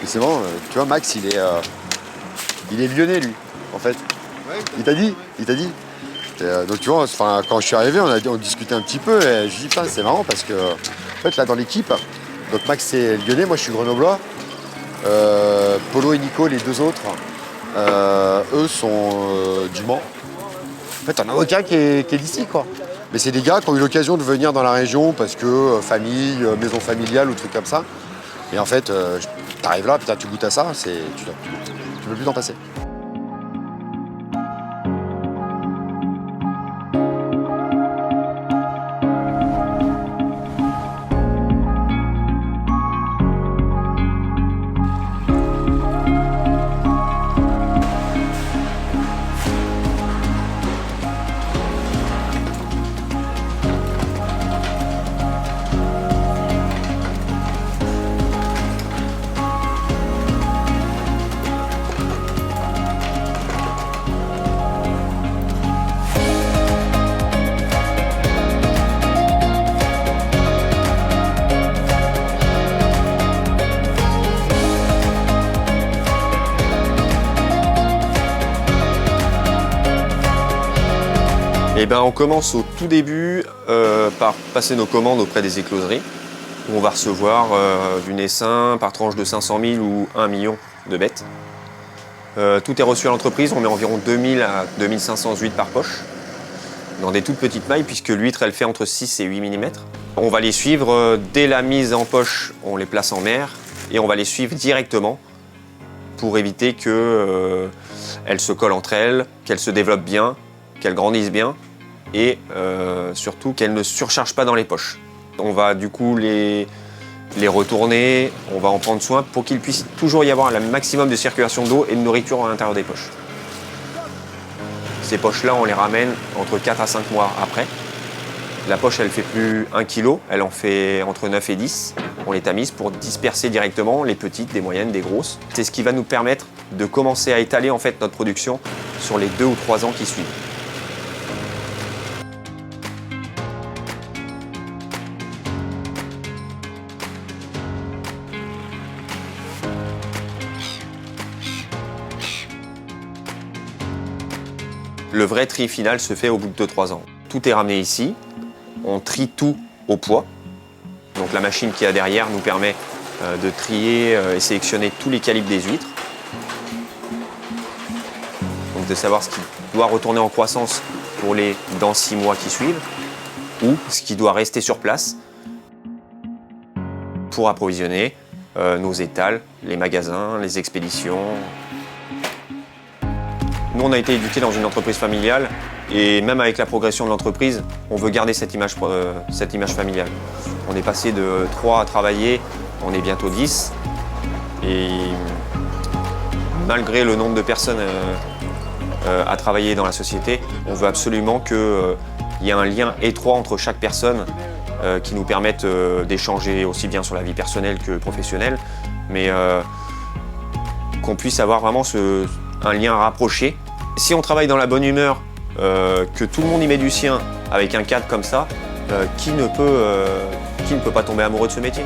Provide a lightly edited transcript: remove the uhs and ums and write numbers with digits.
Mais c'est bon, tu vois, Max, il est lyonnais, lui, en fait. Ouais, Il t'a dit? Il t'a dit? Donc tu vois, quand je suis arrivé, on discutait un petit peu et je dis putain c'est marrant parce que en fait là dans l'équipe, donc Max c'est lyonnais, moi je suis grenoblois, Polo et Nico les deux autres, eux sont du Mans. En fait on a aucun qui est d'ici quoi. Mais c'est des gars qui ont eu l'occasion de venir dans la région parce que famille, maison familiale ou trucs comme ça. Et en fait, t'arrives là, putain tu goûtes à ça, tu peux plus t'en passer. Eh ben, on commence au tout début par passer nos commandes auprès des écloseries, où on va recevoir du naissin par tranche de 500 000 ou 1 million de bêtes. Tout est reçu à l'entreprise, on met environ 2000 à 2500 huîtres par poche, dans des toutes petites mailles, puisque l'huître elle fait entre 6 et 8 mm. On va les suivre dès la mise en poche, on les place en mer, et on va les suivre directement pour éviter qu'elles se collent entre elles, qu'elles se développent bien, qu'elles grandissent bien, et surtout qu'elles ne surchargent pas dans les poches. On va du coup les retourner, on va en prendre soin pour qu'il puisse toujours y avoir un maximum de circulation d'eau et de nourriture à l'intérieur des poches. Ces poches-là, on les ramène entre 4 à 5 mois après. La poche, elle fait plus 1 kg, elle en fait entre 9 et 10. On les tamise pour disperser directement les petites, des moyennes, des grosses. C'est ce qui va nous permettre de commencer à étaler en fait notre production sur les 2 ou 3 ans qui suivent. Le vrai tri final se fait au bout de 2-3 ans. Tout est ramené ici, on trie tout au poids. Donc la machine qui est derrière nous permet de trier et sélectionner tous les calibres des huîtres. Donc de savoir ce qui doit retourner en croissance pour les dans 6 mois qui suivent ou ce qui doit rester sur place pour approvisionner nos étals, les magasins, les expéditions. Nous, on a été éduqués dans une entreprise familiale et même avec la progression de l'entreprise, on veut garder cette image familiale. On est passé de 3 à travailler, on est bientôt 10. Et malgré le nombre de personnes à travailler dans la société, on veut absolument qu'il y ait un lien étroit entre chaque personne qui nous permette d'échanger aussi bien sur la vie personnelle que professionnelle, mais qu'on puisse avoir vraiment un lien rapproché. Si on travaille dans la bonne humeur, que tout le monde y met du sien avec un cadre comme ça, qui ne peut pas tomber amoureux de ce métier ?